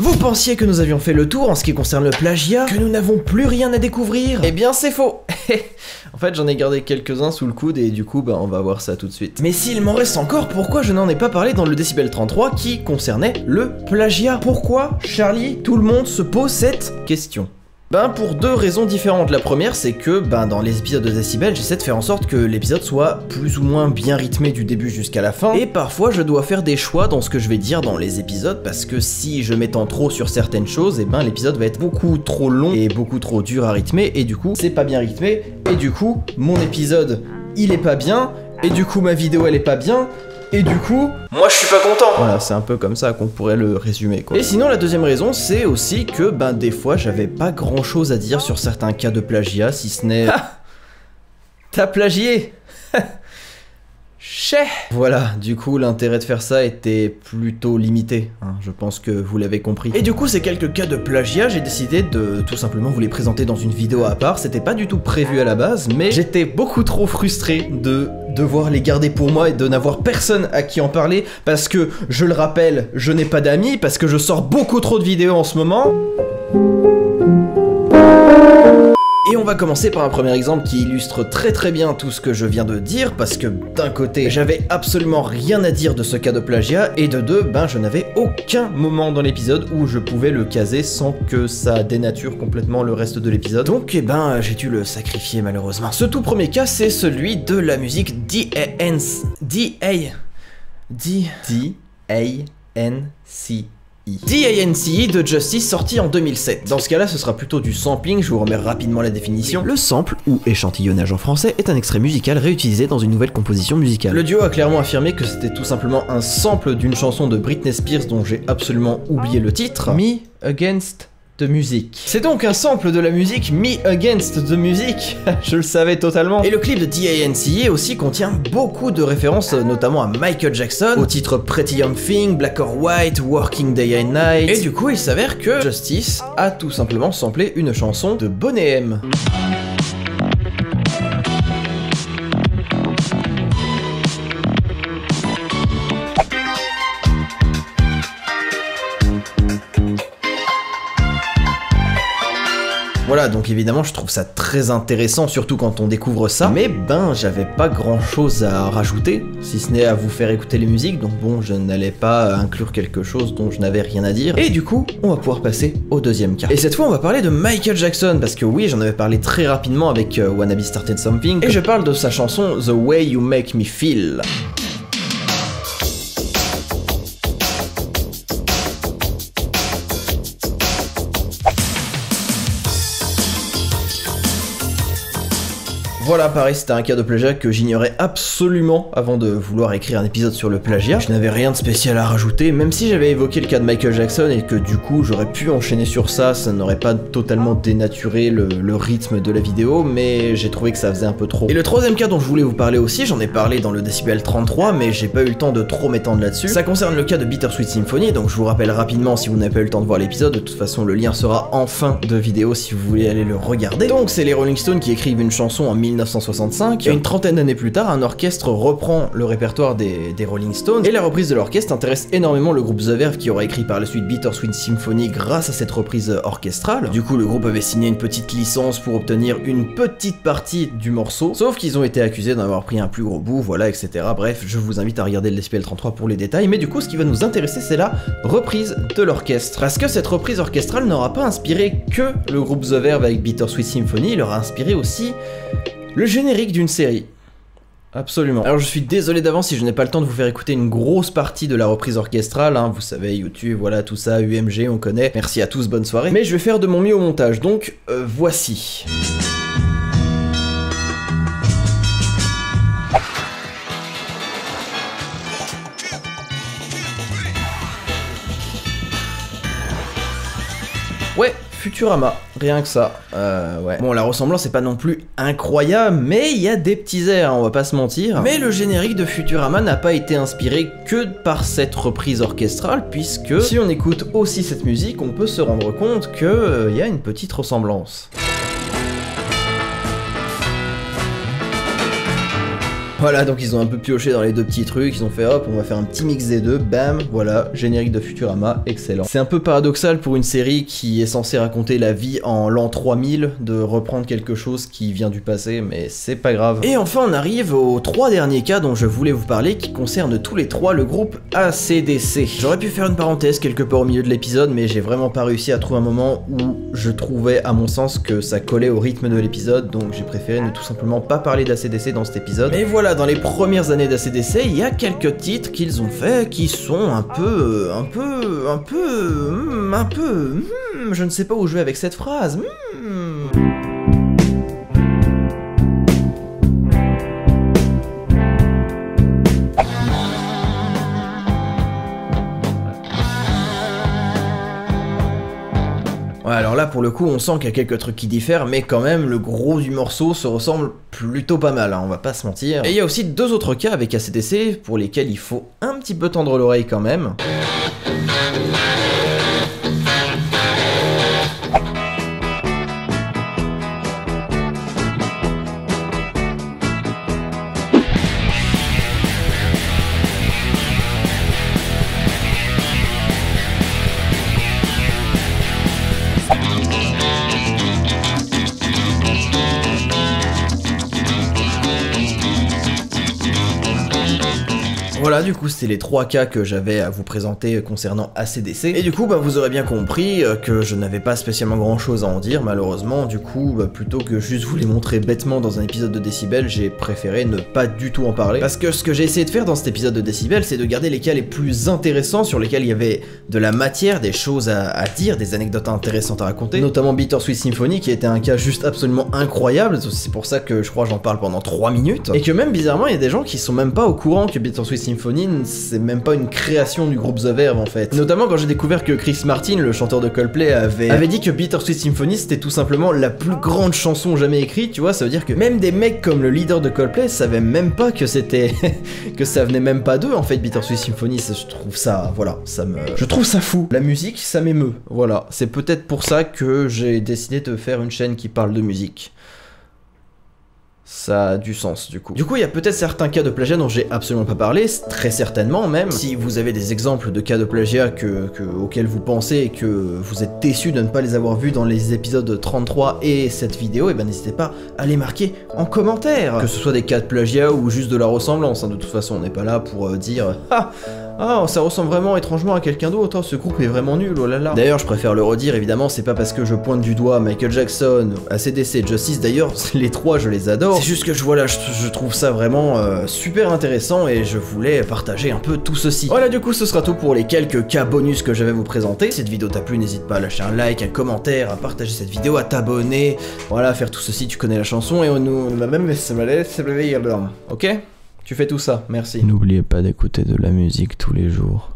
Vous pensiez que nous avions fait le tour en ce qui concerne le plagiat, que nous n'avons plus rien à découvrir? Eh bien c'est faux. En fait j'en ai gardé quelques-uns sous le coude et du coup on va voir ça tout de suite. Mais s'il m'en reste encore, pourquoi je n'en ai pas parlé dans le Décibel 33 qui concernait le plagiat? Pourquoi, Charlie, tout le monde se pose cette question? Pour deux raisons différentes. La première, c'est que dans les épisodes de Décibel, j'essaie de faire en sorte que l'épisode soit plus ou moins bien rythmé du début jusqu'à la fin. Et parfois, je dois faire des choix dans ce que je vais dire dans les épisodes, parce que si je m'étends trop sur certaines choses, l'épisode va être beaucoup trop long et beaucoup trop dur à rythmer, et du coup, c'est pas bien rythmé, et du coup, mon épisode, il est pas bien, et du coup, ma vidéo, elle est pas bien, et du coup, moi je suis pas content. Voilà, c'est un peu comme ça qu'on pourrait le résumer, quoi. Et sinon, la deuxième raison, c'est aussi que, des fois, j'avais pas grand chose à dire sur certains cas de plagiat, si ce n'est... T'as plagié. Voilà, du coup l'intérêt de faire ça était plutôt limité, hein, je pense que vous l'avez compris. Et du coup ces quelques cas de plagiat, j'ai décidé de tout simplement vous les présenter dans une vidéo à part. C'était pas du tout prévu à la base, mais j'étais beaucoup trop frustré de devoir les garder pour moi et de n'avoir personne à qui en parler, parce que, je le rappelle, je n'ai pas d'amis, parce que je sors beaucoup trop de vidéos en ce moment. Et on va commencer par un premier exemple qui illustre très bien tout ce que je viens de dire, parce que d'un côté, j'avais absolument rien à dire de ce cas de plagiat, et de deux, je n'avais aucun moment dans l'épisode où je pouvais le caser sans que ça dénature complètement le reste de l'épisode. Donc j'ai dû le sacrifier malheureusement. Ce tout premier cas, c'est celui de la musique D.A.N.C. D.A.N.C. de Justice, sorti en 2007. Dans ce cas-là, ce sera plutôt du sampling, je vous remets rapidement la définition. Le sample, ou échantillonnage en français, est un extrait musical réutilisé dans une nouvelle composition musicale. Le duo a clairement affirmé que c'était tout simplement un sample d'une chanson de Britney Spears dont j'ai absolument oublié le titre. Me Against the Music. C'est donc un sample de la musique Me Against the Music. Je le savais totalement. Et le clip de D.A.N.C. aussi contient beaucoup de références, notamment à Michael Jackson, au titre Pretty Young Thing, Black or White, Working Day and Night. Et du coup, il s'avère que Justice a tout simplement samplé une chanson de Boney M. Voilà, donc évidemment je trouve ça très intéressant, surtout quand on découvre ça, mais j'avais pas grand chose à rajouter, si ce n'est à vous faire écouter les musiques, donc je n'allais pas inclure quelque chose dont je n'avais rien à dire, et du coup, on va pouvoir passer au deuxième cas. Et cette fois on va parler de Michael Jackson, parce que oui, j'en avais parlé très rapidement avec Wannabe Started Something, et je parle de sa chanson The Way You Make Me Feel. Voilà, pareil, c'était un cas de plagiat que j'ignorais absolument avant de vouloir écrire un épisode sur le plagiat. Je n'avais rien de spécial à rajouter, même si j'avais évoqué le cas de Michael Jackson et que du coup j'aurais pu enchaîner sur ça, ça n'aurait pas totalement dénaturé le rythme de la vidéo, mais j'ai trouvé que ça faisait un peu trop. Et le troisième cas dont je voulais vous parler aussi, j'en ai parlé dans le Décibel 33, mais j'ai pas eu le temps de trop m'étendre là-dessus. Ça concerne le cas de Bittersweet Symphony, donc je vous rappelle rapidement si vous n'avez pas eu le temps de voir l'épisode, de toute façon le lien sera en fin de vidéo si vous voulez aller le regarder. Donc c'est les Rolling Stones qui écrivent une chanson en 1965, et une trentaine d'années plus tard, un orchestre reprend le répertoire des Rolling Stones, et la reprise de l'orchestre intéresse énormément le groupe The Verve qui aura écrit par la suite Bittersweet Symphony grâce à cette reprise orchestrale. Du coup, le groupe avait signé une petite licence pour obtenir une petite partie du morceau, sauf qu'ils ont été accusés d'en avoir pris un plus gros bout, voilà, etc. Bref, je vous invite à regarder le Décibel 33 pour les détails, mais du coup, ce qui va nous intéresser, c'est la reprise de l'orchestre. Parce que cette reprise orchestrale n'aura pas inspiré que le groupe The Verve avec Bittersweet Symphony, il aura inspiré aussi le générique d'une série. Absolument. Alors je suis désolé d'avance si je n'ai pas le temps de vous faire écouter une grosse partie de la reprise orchestrale, hein, vous savez, YouTube, voilà, tout ça, UMG, on connaît. Merci à tous, bonne soirée. Mais je vais faire de mon mieux au montage, donc voici. Ouais, Futurama, rien que ça, ouais. Bon, la ressemblance est pas non plus incroyable, mais il y a des petits airs, on va pas se mentir. Mais le générique de Futurama n'a pas été inspiré que par cette reprise orchestrale, puisque si on écoute aussi cette musique, on peut se rendre compte que y a une petite ressemblance. Voilà, donc ils ont un peu pioché dans les deux petits trucs, ils ont fait hop, on va faire un petit mix des deux, bam, voilà, générique de Futurama, excellent. C'est un peu paradoxal pour une série qui est censée raconter la vie en l'an 3000, de reprendre quelque chose qui vient du passé, mais c'est pas grave. Et enfin on arrive aux 3 derniers cas dont je voulais vous parler, qui concernent tous les 3 le groupe AC/DC. J'aurais pu faire une parenthèse quelque part au milieu de l'épisode, mais j'ai vraiment pas réussi à trouver un moment où je trouvais, à mon sens, que ça collait au rythme de l'épisode, donc j'ai préféré ne tout simplement pas parler d'AC/DC dans cet épisode. Et voilà, dans les premières années d'AC/DC, il y a quelques titres qu'ils ont fait qui sont je ne sais pas où je vais avec cette phrase. Ouais, alors là pour le coup on sent qu'il y a quelques trucs qui diffèrent, mais quand même le gros du morceau se ressemble plutôt pas mal, hein, on va pas se mentir. Et il y a aussi 2 autres cas avec AC/DC pour lesquels il faut un petit peu tendre l'oreille quand même. Voilà, du coup c'était les 3 cas que j'avais à vous présenter concernant AC/DC. Et du coup bah vous aurez bien compris que je n'avais pas spécialement grand chose à en dire malheureusement. Du coup bah, plutôt que juste vous les montrer bêtement dans un épisode de Décibel, j'ai préféré ne pas du tout en parler. Parce que ce que j'ai essayé de faire dans cet épisode de Décibel, c'est de garder les cas les plus intéressants, sur lesquels il y avait de la matière, des choses à dire, des anecdotes intéressantes à raconter. Notamment Bittersweet Symphony qui était un cas juste absolument incroyable, c'est pour ça que je crois j'en parle pendant 3 minutes. Et que même bizarrement il y a des gens qui sont même pas au courant que Bittersweet Symphony c'est même pas une création du groupe The Verve en fait. Notamment quand j'ai découvert que Chris Martin, le chanteur de Coldplay, avait dit que Bittersweet Symphony c'était tout simplement la plus grande chanson jamais écrite, tu vois, ça veut dire que même des mecs comme le leader de Coldplay savaient même pas que c'était que ça venait même pas d'eux en fait Bittersweet Symphony. Je trouve ça, voilà, je trouve ça fou. La musique, ça m'émeut, voilà. C'est peut-être pour ça que j'ai décidé de faire une chaîne qui parle de musique. Ça a du sens du coup. Du coup, il y a peut-être certains cas de plagiat dont j'ai absolument pas parlé, très certainement même. Si vous avez des exemples de cas de plagiat auxquels vous pensez et que vous êtes déçus de ne pas les avoir vus dans les épisodes 33 et cette vidéo, et ben n'hésitez pas à les marquer en commentaire. Que ce soit des cas de plagiat ou juste de la ressemblance, hein. De toute façon on n'est pas là pour dire ah, ça ressemble vraiment étrangement à quelqu'un d'autre, ce groupe est vraiment nul, oh là là. D'ailleurs, je préfère le redire, évidemment, c'est pas parce que je pointe du doigt Michael Jackson, AC/DC, Justice, d'ailleurs, les 3, je les adore. C'est juste que je trouve ça vraiment super intéressant et je voulais partager un peu tout ceci. Voilà, du coup, ce sera tout pour les quelques cas bonus que je vais vous présenter. Si cette vidéo t'a plu, n'hésite pas à lâcher un like, un commentaire, à partager cette vidéo, à t'abonner. Voilà, à faire tout ceci, tu connais la chanson et on va même se ok? Tu fais tout ça, merci. N'oubliez pas d'écouter de la musique tous les jours.